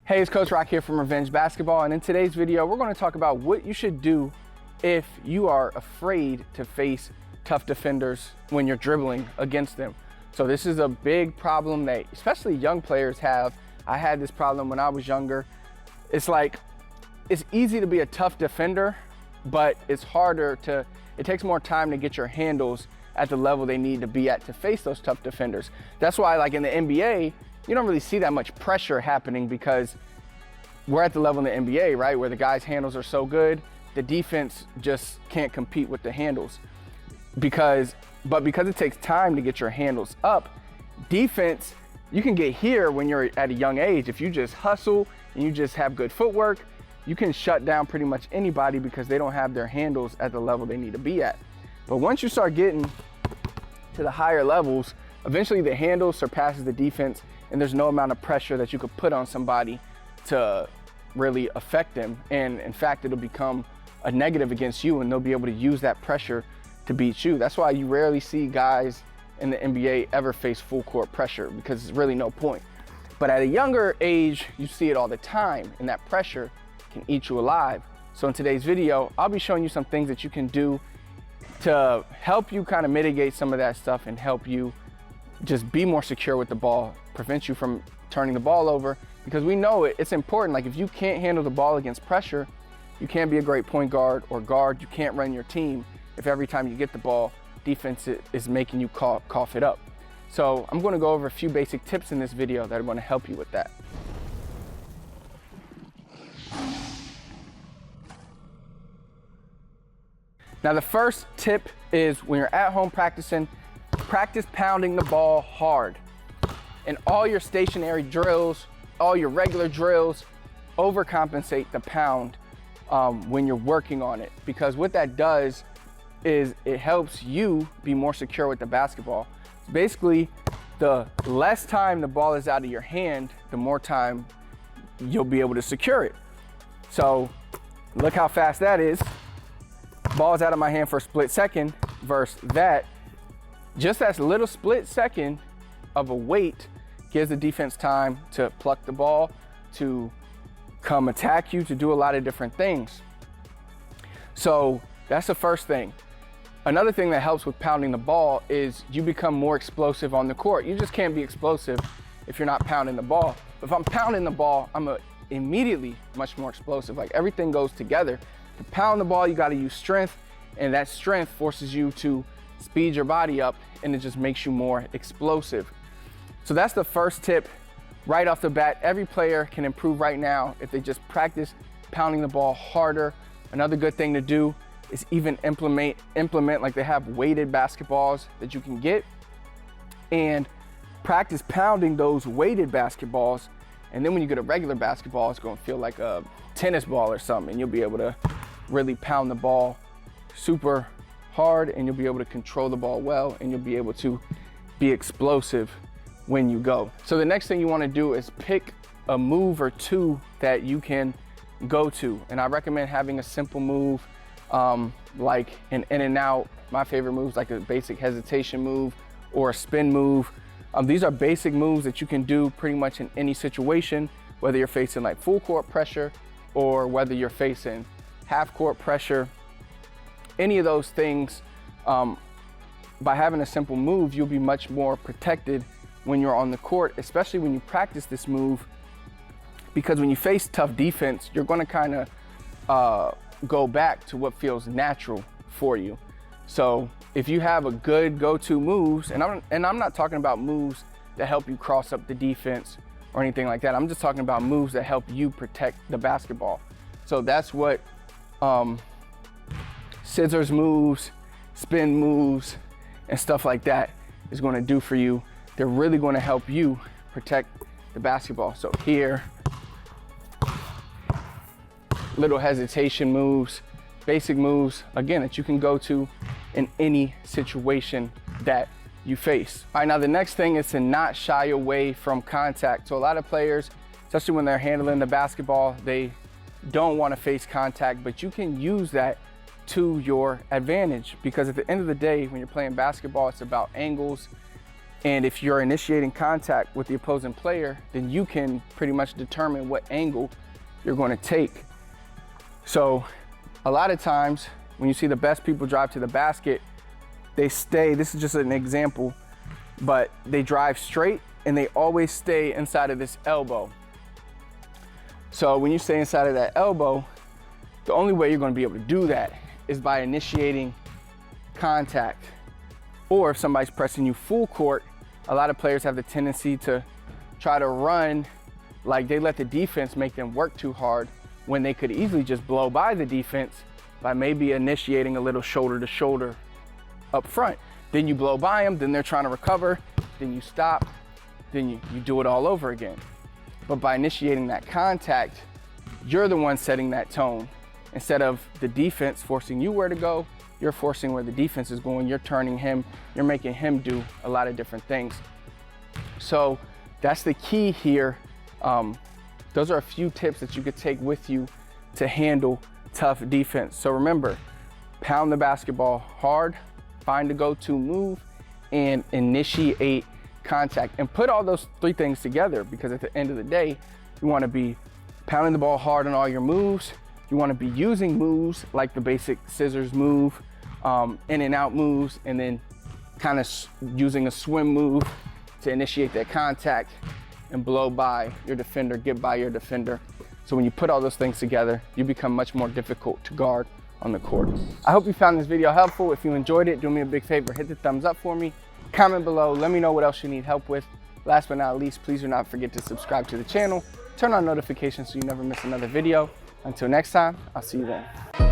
Hey, it's Coach Rock here from Revenge Basketball, and in today's video, we're going to talk about what you should do if you are afraid to face tough defenders when you're dribbling against them. So this is a big problem that especially young players have. I had this problem when I was younger. It's like, it's easy to be a tough defender, but it's harder to, it takes more time to get your handles at the level they need to be at to face those tough defenders. That's why, like in the NBA, you don't really see that much pressure happening because we're at the level in the NBA, right, where the guys' handles are so good, the defense just can't compete with the handles. But because it takes time to get your handles up, defense, you can get here when you're at a young age. If you just hustle and you just have good footwork, you can shut down pretty much anybody because they don't have their handles at the level they need to be at. But once you start getting to the higher levels, eventually the handle surpasses the defense, and there's no amount of pressure that you could put on somebody to really affect them. And in fact, it'll become a negative against you, and they'll be able to use that pressure to beat you. That's why you rarely see guys in the NBA ever face full court pressure, because there's really no point. But at a younger age, you see it all the time, and that pressure can eat you alive. So in today's video, I'll be showing you some things that you can do to help you kind of mitigate some of that stuff and help you just be more secure with the ball, prevent you from turning the ball over, because we know it's important. Like if you can't handle the ball against pressure, you can't be a great point guard or guard. You can't run your team if every time you get the ball, defense is making you cough it up. So I'm going to go over a few basic tips in this video that are going to help you with that. Now the first tip is when you're at home practicing, practice pounding the ball hard. In all your stationary drills, all your regular drills, overcompensate the pound when you're working on it, because what that does is it helps you be more secure with the basketball. Basically, the less time the ball is out of your hand, the more time you'll be able to secure it. So look how fast that is. Ball's out of my hand for a split second versus that. Just that little split second of a wait gives the defense time to pluck the ball, to come attack you, to do a lot of different things. So that's the first thing. Another thing that helps with pounding the ball is you become more explosive on the court. You just can't be explosive if you're not pounding the ball. If I'm pounding the ball, I'm immediately much more explosive. Like everything goes together. To pound the ball, you got to use strength, and that strength forces you to speed your body up, and it just makes you more explosive. So that's the first tip right off the bat. Every player can improve right now if they just practice pounding the ball harder. Another good thing to do is even implement like they have weighted basketballs that you can get, and practice pounding those weighted basketballs. And then when you get a regular basketball, it's going to feel like a tennis ball or something, and you'll be able to really pound the ball super hard, and you'll be able to control the ball well, and you'll be able to be explosive when you go. So the next thing you want to do is pick a move or two that you can go to. And I recommend having a simple move, like an in and out. My favorite moves, like a basic hesitation move or a spin move. These are basic moves that you can do pretty much in any situation, whether you're facing like full court pressure or whether you're facing half court pressure. Any of those things, by having a simple move, you'll be much more protected when you're on the court, especially when you practice this move, because when you face tough defense, you're going to kind of go back to what feels natural for you. So if you have a good go-to moves, and I'm not talking about moves that help you cross up the defense or anything like that. I'm just talking about moves that help you protect the basketball. So that's what scissors moves, spin moves, and stuff like that is going to do for you. They're really going to help you protect the basketball. So here, little hesitation moves, basic moves, again, that you can go to in any situation that you face. All right, now the next thing is to not shy away from contact. So a lot of players, especially when they're handling the basketball, they don't want to face contact, but you can use that to your advantage, because at the end of the day, when you're playing basketball, it's about angles, And if you're initiating contact with the opposing player, then you can pretty much determine what angle you're going to take. So a lot of times when you see the best people drive to the basket, they stay, this is just an example, but they drive straight and they always stay inside of this elbow. So when you stay inside of that elbow, the only way you're going to be able to do that is by initiating contact. Or if somebody's pressing you full court, a lot of players have the tendency to try to run like they let the defense make them work too hard, when they could easily just blow by the defense by maybe initiating a little shoulder to shoulder up front. Then you blow by them, then they're trying to recover, then you stop, then you do it all over again. But by initiating that contact, you're the one setting that tone. Instead of the defense forcing you where to go, you're forcing where the defense is going. You're turning him, you're making him do a lot of different things. So that's the key here. Those are a few tips that you could take with you to handle tough defense. So remember, pound the basketball hard, find a go-to move, and initiate contact. And put all those three things together, because at the end of the day, you want to be pounding the ball hard on all your moves. You want to be using moves like the basic scissors move, in and out moves, and then kind of using a swim move to initiate that contact and blow by your defender, get by your defender. So when you put all those things together, you become much more difficult to guard on the court. I hope you found this video helpful. If you enjoyed it, do me a big favor, hit the thumbs up for me, comment below, let me know what else you need help with. Last but not least, please do not forget to subscribe to the channel, turn on notifications so you never miss another video. Until next time, I'll see you then.